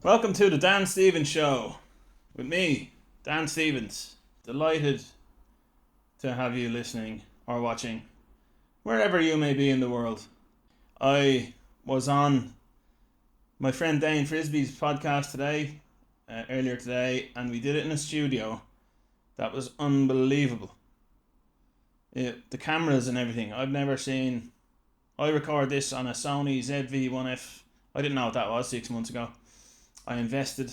Welcome to the Dan Stevens Show with me, Dan Stevens. Delighted to have you listening or watching, wherever you may be in the world. I was on my friend Dane Frisbee's podcast earlier today, and we did it in a studio that was unbelievable. The cameras and everything, I've never seen. I record this on a Sony ZV-1F. I didn't know what that was 6 months ago. I invested.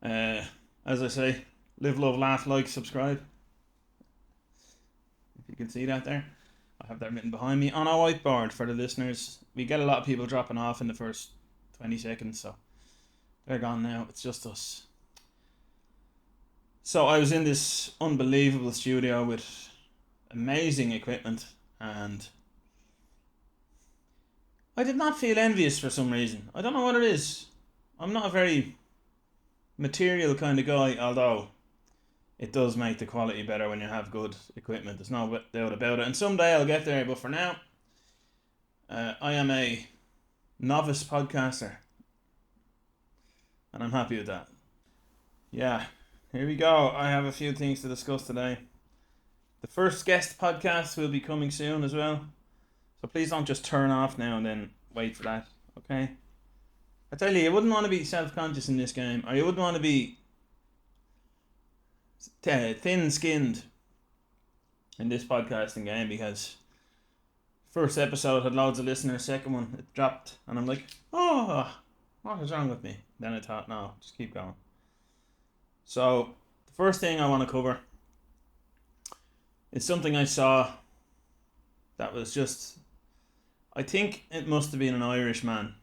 As I say, live, love, laugh, like, subscribe. If you can see that there. I have that written behind me on a whiteboard for the listeners. We get a lot of people dropping off in the first 20 seconds, so they're gone now. It's just us. So I was in this unbelievable studio with amazing equipment, and I did not feel envious for some reason. I don't know what it is. I'm not a very material kind of guy, although it does make the quality better when you have good equipment. There's no doubt about it. And someday I'll get there, but for now, I am a novice podcaster. And I'm happy with that. Yeah, here we go. I have a few things to discuss today. The first guest podcast will be coming soon as well. So please don't just turn off now and then wait for that, okay? I tell you wouldn't want to be self-conscious in this game, or you wouldn't want to be thin-skinned in this podcasting game, because first episode had loads of listeners, second one it dropped, and I'm like, oh, what is wrong with me? Then I thought, no, just keep going. So the first thing I want to cover is something I saw that was just, I think it must have been an Irish man.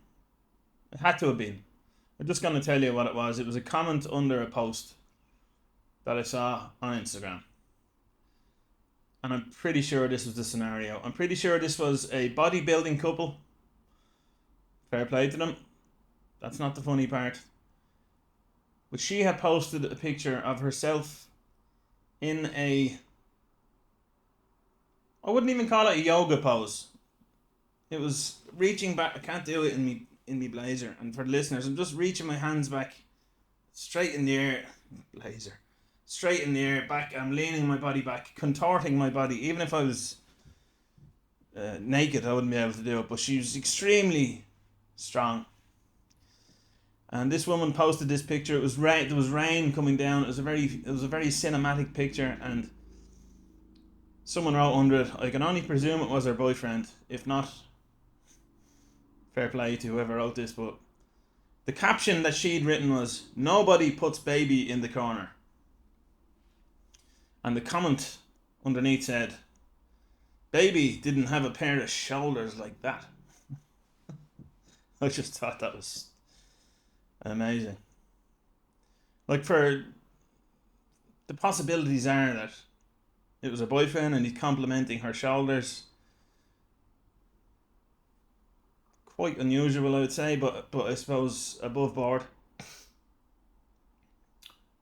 It had to have been. I'm just going to tell you what it was. It was a comment under a post that I saw on Instagram. And I'm pretty sure this was the scenario. I'm pretty sure this was a bodybuilding couple. Fair play to them. That's not the funny part. But she had posted a picture of herself in I wouldn't even call it a yoga pose. It was reaching back. I can't do it in me blazer. And for the listeners, I'm just reaching my hands back, straight in the air. Blazer. Straight in the air, back. I'm leaning my body back, contorting my body. Even if I was naked, I wouldn't be able to do it. But she was extremely strong. And this woman posted this picture. It was rain. There was rain coming down. It was a very cinematic picture. And someone wrote under it, I can only presume it was her boyfriend. If not, fair play to whoever wrote this, but the caption that she'd written was, "Nobody puts baby in the corner." And the comment underneath said, "Baby didn't have a pair of shoulders like that." I just thought that was amazing. Like, for the possibilities are that it was her boyfriend and he's complimenting her shoulders. Quite unusual, I would say, but I suppose above board.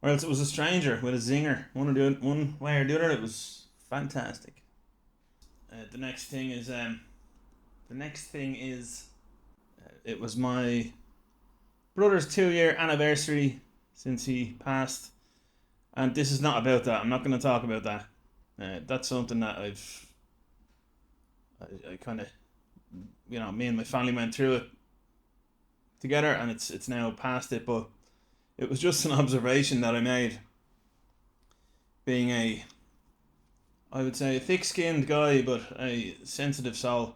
Or else it was a stranger with a zinger. One way or the other, it was fantastic. The next thing is it was my brother's 2-year anniversary since he passed, and this is not about that. I'm not going to talk about that. That's something that I kind of, me and my family went through it together, and it's now past it. But it was just an observation that I made, being I would say a thick-skinned guy, but a sensitive soul.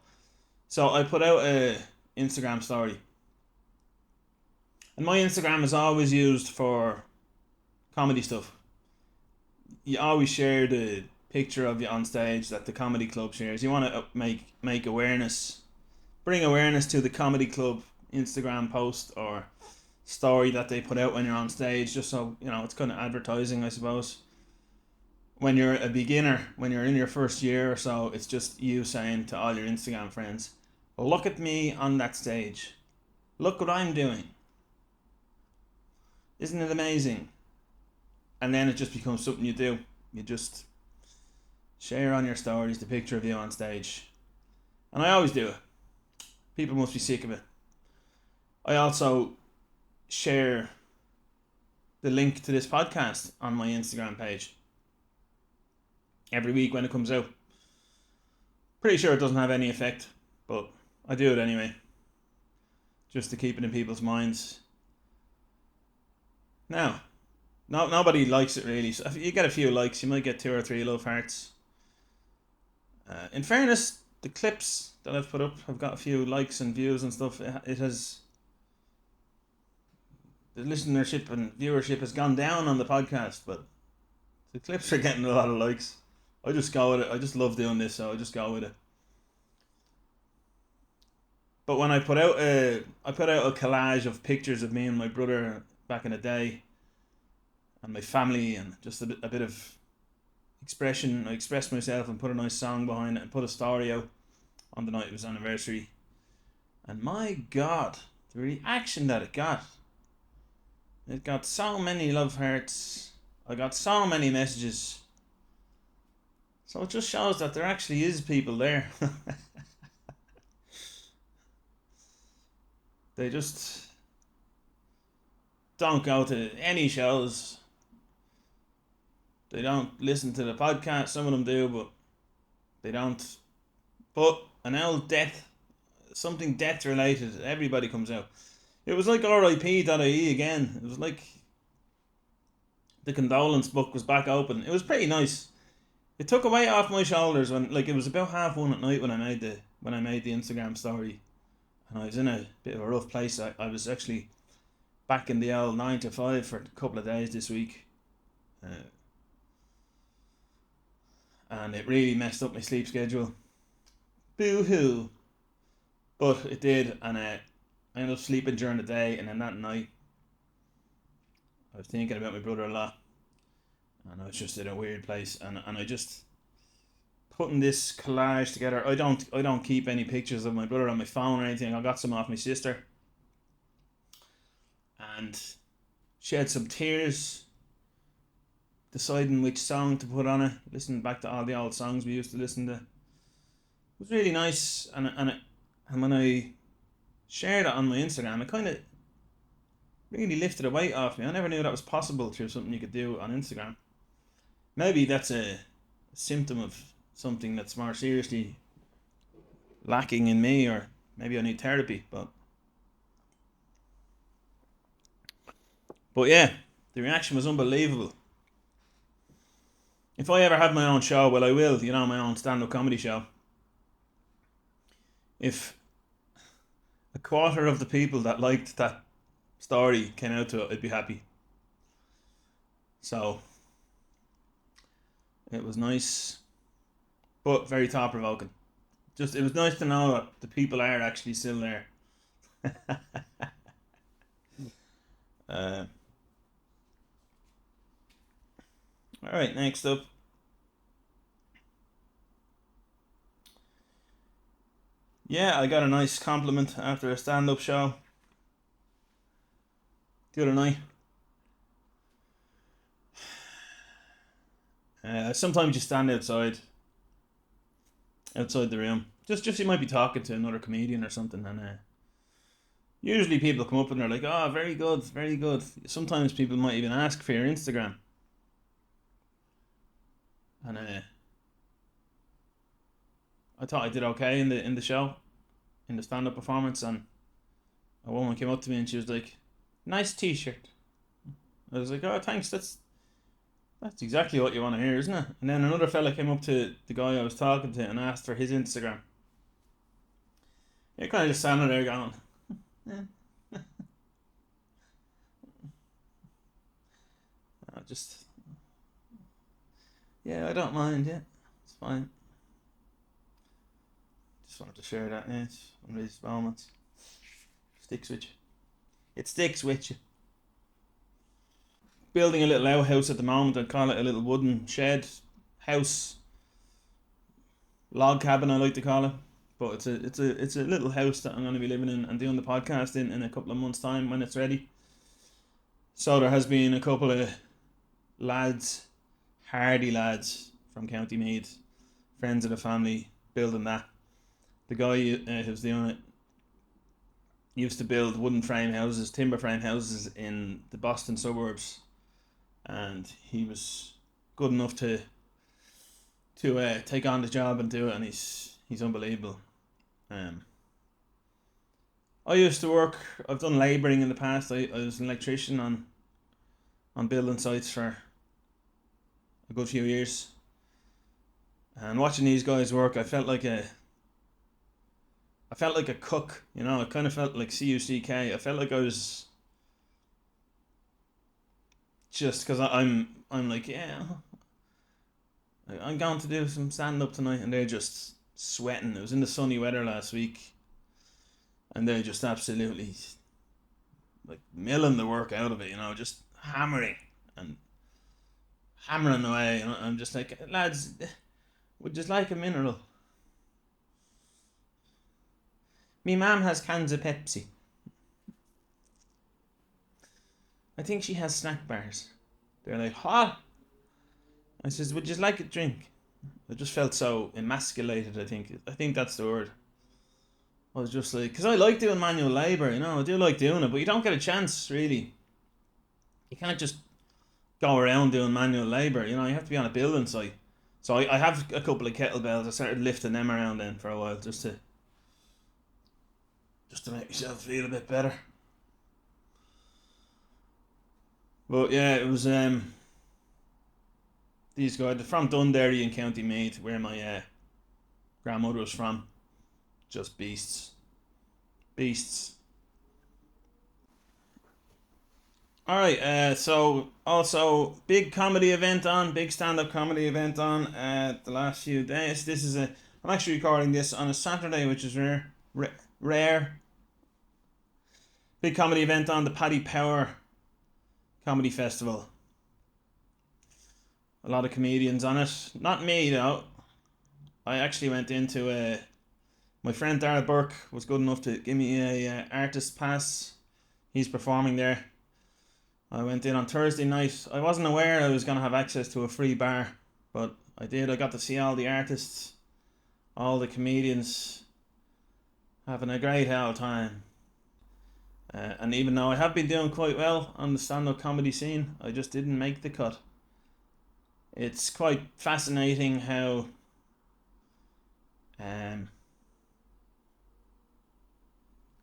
So I put out a Instagram story, and my Instagram is always used for comedy stuff. You always share the picture of you on stage that the comedy club shares. You want to make awareness, bring awareness to the comedy club Instagram post or story that they put out when you're on stage, just so it's kind of advertising, I suppose. When you're a beginner, when you're in your first year or so, it's just you saying to all your Instagram friends, "Look at me on that stage. Look what I'm doing. Isn't it amazing?" And then it just becomes something you do. You just share on your stories the picture of you on stage. And I always do it. People must be sick of it. I also share the link to this podcast on my Instagram page every week when it comes out. Pretty sure it doesn't have any effect, but I do it anyway, just to keep it in people's minds. Now, nobody likes it really. So if you get a few likes, you might get 2 or 3 love hearts. In fairness, the clips that I've put up have got a few likes and views and stuff. It has, the listenership and viewership has gone down on the podcast, but the clips are getting a lot of likes. I just go with it. I just love doing this, so I just go with it. But when I put out a collage of pictures of me and my brother back in the day, and my family, and just a bit of expression. I expressed myself and put a nice song behind it and put a story out on the night of his anniversary. And my God, the reaction that it got. It got so many love hearts. I got so many messages. So it just shows that there actually is people there. They just don't go to any shows. They don't listen to the podcast. Some of them do, but they don't. But an old death, something death related, everybody comes out. It was like RIP.ie again. It was like the condolence book was back open. It was pretty nice. It took a weight off my shoulders when, like, it was about 1:30 at night when I made the Instagram story, and I was in a bit of a rough place. I was actually back in the old 9 to 5 for a couple of days this week. And it really messed up my sleep schedule. Boo-hoo. But it did, and I ended up sleeping during the day, and then that night I was thinking about my brother a lot, and I was just in a weird place, and I just putting this collage together. I don't keep any pictures of my brother on my phone or anything. I got some off my sister, and shed some tears deciding which song to put on it, listening back to all the old songs we used to listen to. It was really nice, and when I shared it on my Instagram, it kind of really lifted a weight off me. I never knew that was possible through something you could do on Instagram. Maybe that's a symptom of something that's more seriously lacking in me, or maybe I need therapy, but yeah, the reaction was unbelievable. If I ever have my own show, well, I will, my own stand-up comedy show. If a quarter of the people that liked that story came out to it, I'd be happy. So it was nice, but very thought-provoking. Just, it was nice to know that the people are actually still there. Alright, next up. Yeah, I got a nice compliment after a stand-up show the other night. Sometimes you stand outside the room. Just you might be talking to another comedian or something, and usually people come up and they're like, "Oh, very good, very good." Sometimes people might even ask for your Instagram, and I thought I did okay in the show, in the stand up performance, and a woman came up to me and she was like, "Nice T-shirt." I was like, "Oh, thanks. That's exactly what you want to hear, isn't it?" And then another fella came up to the guy I was talking to and asked for his Instagram. You're kind of just standing there going, "Yeah." Just, yeah, I don't mind. Yeah, it's fine. Just wanted to share that. Yeah, it's one of these moments. Sticks with you. It sticks with you. Building a little outhouse at the moment. I'd call it a little wooden shed house, log cabin, I like to call it. But it's a little house that I'm going to be living in and doing the podcast in a couple of months' time when it's ready. So there has been a couple of lads, hardy lads from County Meath, friends of the family, building that. The guy who's doing it, used to build wooden frame houses, timber frame houses in the Boston suburbs, and he was good enough to take on the job and do it, and he's unbelievable. Um, I used to work. I've done labouring in the past. I was an electrician on building sites for a good few years, and watching these guys work, I felt like a cook. You know, I kind of felt like CUCK. I felt like I was just because I'm like, yeah, I'm going to do some stand up tonight, and they're just sweating. It was in the sunny weather last week, and they're just absolutely like milling the work out of it. You know, just hammering and hammering away. And I'm just like, lads, would just like a mineral. Me mum has cans of Pepsi. I think she has snack bars. They're like, what? I says, would you like a drink? I just felt so emasculated. I think that's the word. I was just like, because I like doing manual labour, you know, I do like doing it, but you don't get a chance really. You can't just go around doing manual labour, you know. You have to be on a building site. So I have a couple of kettlebells. I started lifting them around then for a while, just to make myself feel a bit better. But yeah, it was these guys from Dunderry in County Meath, where my grandmother was from. Just beasts, beasts. All right. So also big comedy event on, big stand-up comedy event on. The last few days. I'm actually recording this on a Saturday, which is rare. Big comedy event on, the Paddy Power Comedy Festival. A lot of comedians on it. Not me though. I actually went into my friend Dara Burke was good enough to give me a artist pass. He's performing there. I went in on Thursday night. I wasn't aware I was going to have access to a free bar, but I did. I got to see all the artists, all the comedians having a great old time. And even though I have been doing quite well on the stand-up comedy scene, I just didn't make the cut. It's quite fascinating how um,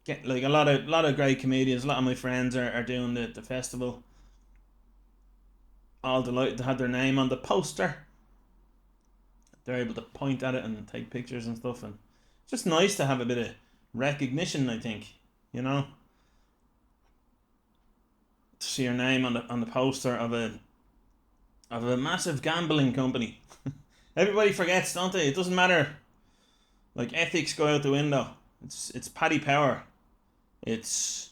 get like a lot of great comedians. A lot of my friends are doing the festival. All delighted to have their name on the poster. They're able to point at it and take pictures and stuff, and it's just nice to have a bit of recognition. I think, you know, to see your name on the poster of a massive gambling company. Everybody forgets, don't they? It doesn't matter. Like, ethics go out the window. It's Paddy Power. It's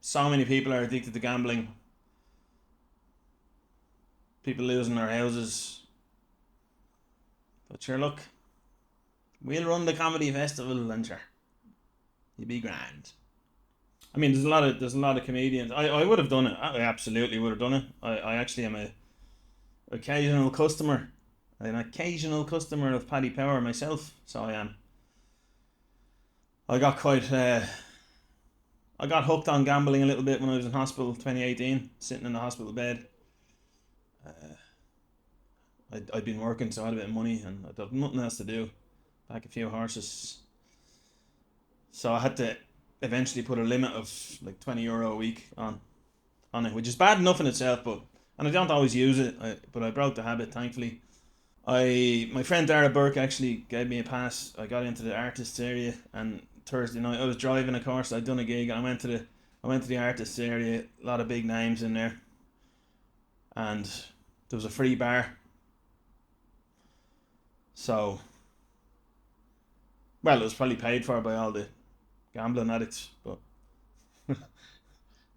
so many people are addicted to gambling. People losing their houses. But sure, look, we'll run the comedy festival, and sure, you'll be grand. I mean, there's a lot of comedians. I would have done it. I absolutely would have done it. I actually am a occasional customer, an occasional customer of Paddy Power myself. So I am. I got quite. I got hooked on gambling a little bit when I was in hospital, 2018, sitting in the hospital bed. Uh, I'd been working, so I had a bit of money, and I had nothing else to do. Back a few horses. So I had to eventually put a limit of like €20 a week on it, which is bad enough in itself, but and I don't always use it, but I broke the habit, thankfully. My friend Dara Burke actually gave me a pass. I got into the artists area, and Thursday night I was driving. Of course, I'd done a gig, and I went to the artists area. A lot of big names in there, and there was a free bar. So, well, it was probably paid for by all the gambling addicts, but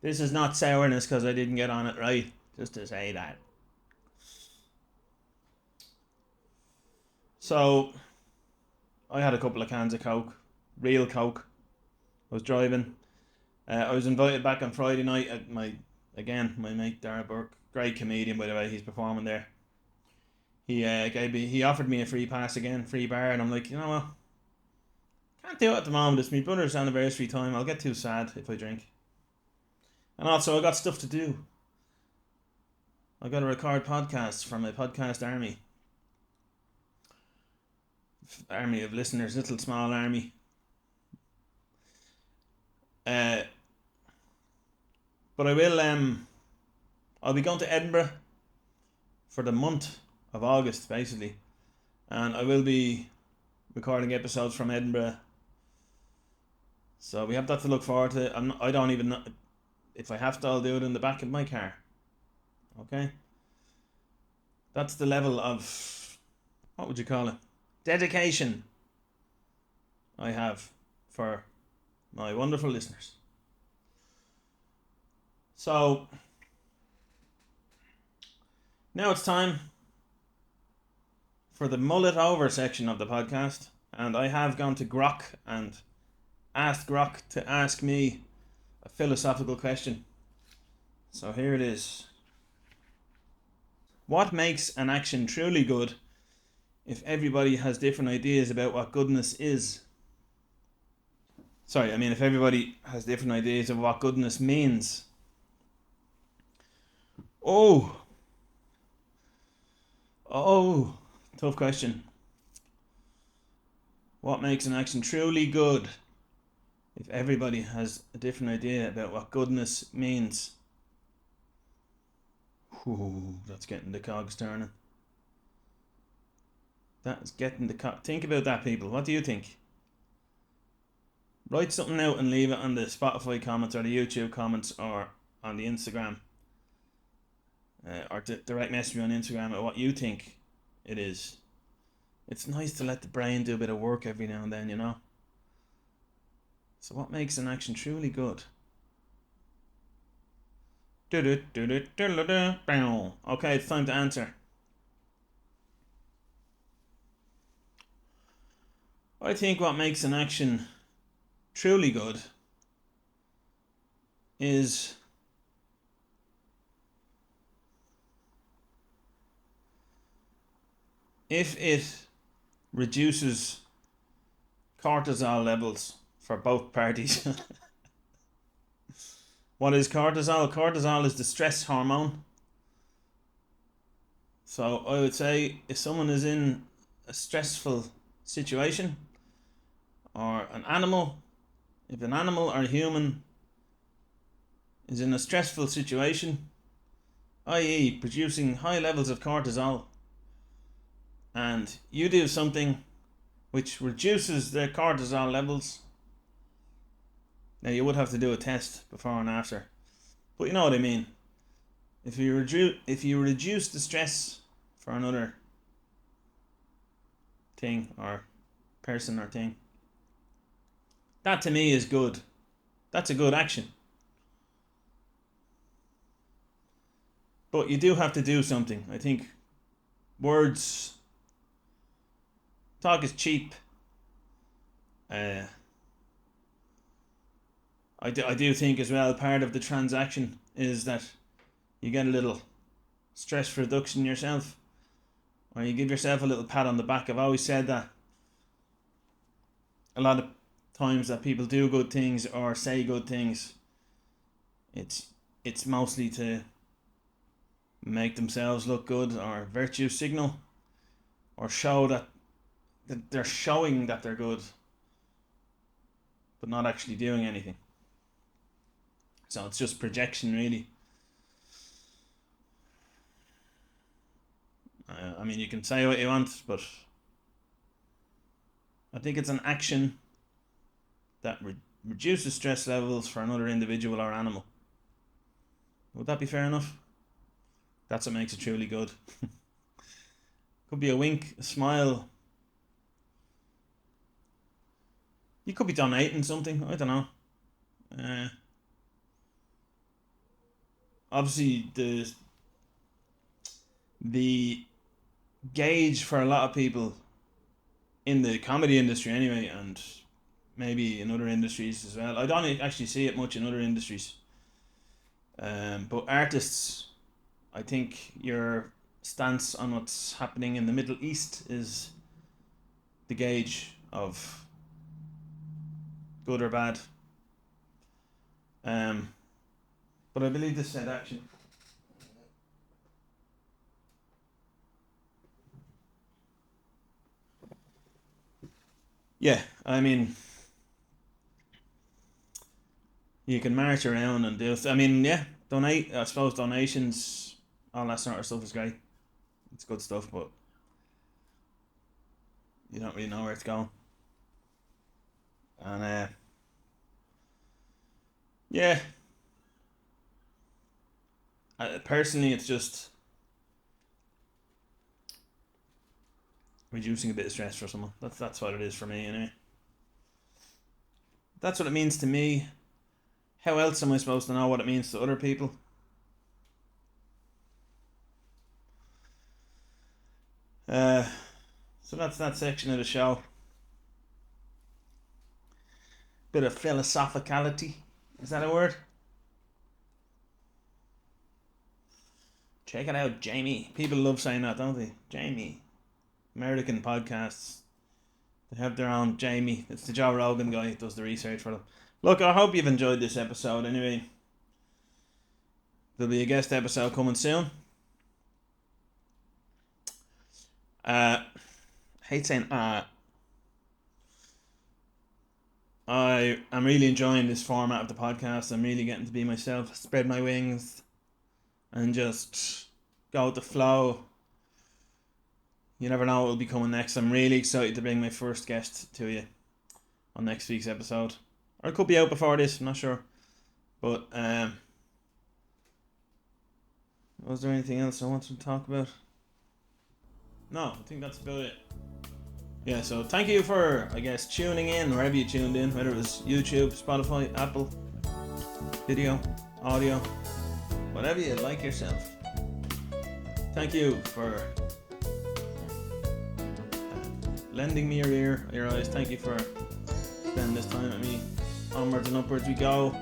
this is not sourness because I didn't get on it right. Just to say that. So I had a couple of cans of Coke, real Coke. I was driving. I was invited back on Friday night at my mate Dara Burke, great comedian by the way. He's performing there. He offered me a free pass again, free bar, and I'm like, you know what? Can't do it at the moment. It's my brother's anniversary time. I'll get too sad if I drink. And also, I got stuff to do. I got to record podcasts for my podcast army. Army of listeners, little small army. But I will. I'll be going to Edinburgh for the month of August, basically, and I will be recording episodes from Edinburgh. So we have that to look forward to. I don't even know if I have to. I'll do it in the back of my car. Okay. That's the level of, what would you call it, dedication I have for my wonderful listeners. So now it's time for the mull it over section of the podcast, and I have gone to Grok and asked Grok to ask me a philosophical question. So here it is. What makes an action truly good if everybody has different ideas about what goodness is? If everybody has different ideas of what goodness means. Oh, tough question. What makes an action truly good if everybody has a different idea about what goodness means? Ooh, that's getting the cogs turning. That's getting the cogs. Think about that, people. What do you think? Write something out and leave it on the Spotify comments or the YouTube comments or on the Instagram. Or direct message me on Instagram about what you think it is. It's nice to let the brain do a bit of work every now and then, you know. So what makes an action truly good? Okay, it's time to answer. I think what makes an action truly good is if it reduces cortisol levels for both parties. What is cortisol? Cortisol is the stress hormone. So I would say if someone is in a stressful situation, or an animal, if an animal or a human is in a stressful situation, i.e. producing high levels of cortisol, and you do something which reduces their cortisol levels. Now you would have to do a test before and after, but you know what I mean. If you reduce the stress for another thing or person or thing, that to me is good. That's a good action. But you do have to do something. I think talk is cheap. I do think as well part of the transaction is that you get a little stress reduction yourself, or you give yourself a little pat on the back. I've always said that a lot of times that people do good things or say good things, it's mostly to make themselves look good or virtue signal, or show that they're showing that they're good but not actually doing anything. So it's just projection, really. You can say what you want, but I think it's an action that reduces stress levels for another individual or animal. Would that be fair enough? That's what makes it truly good. Could be a wink, a smile. You could be donating something, I don't know. Obviously, the gauge for a lot of people in the comedy industry anyway, and maybe in other industries as well. I don't actually see it much in other industries. But artists, I think your stance on what's happening in the Middle East is the gauge of good or bad. But I believe this said action. Yeah, I mean, you can march around and do. I mean, yeah, donate. I suppose donations, all that sort of stuff is great. It's good stuff, but you don't really know where it's going. And yeah, personally, it's just reducing a bit of stress for someone. That's what it is for me, anyway. That's what it means to me. How else am I supposed to know what it means to other people? Uh, so that's that section of the show. Bit of philosophicality. Is that a word? Check it out, Jamie. People love saying that, don't they? Jamie. American podcasts. They have their own Jamie. It's the Joe Rogan guy that does the research for them. Look, I hope you've enjoyed this episode anyway. There'll be a guest episode coming soon. Hate saying I am really enjoying this format of the podcast. I'm really getting to be myself, spread my wings, and just go with the flow. You never know what will be coming next. I'm really excited to bring my first guest to you on next week's episode. Or it could be out before this, I'm not sure. But was there anything else I wanted to talk about? No, I think that's about it. Yeah, so thank you for, I guess, tuning in wherever you tuned in, whether it was YouTube, Spotify, Apple, video, audio, whatever you like yourself. Thank you for lending me your ear, your eyes. Thank you for spending this time with me. Onwards and upwards we go.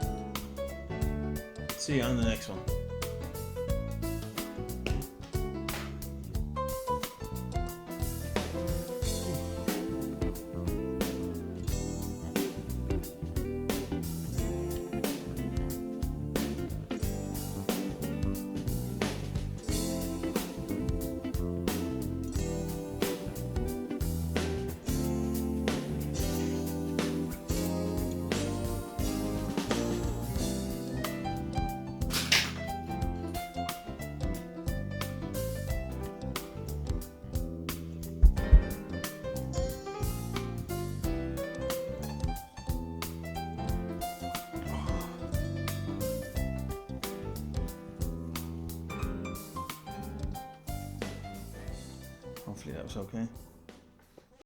See you on the next one. Hopefully that was okay.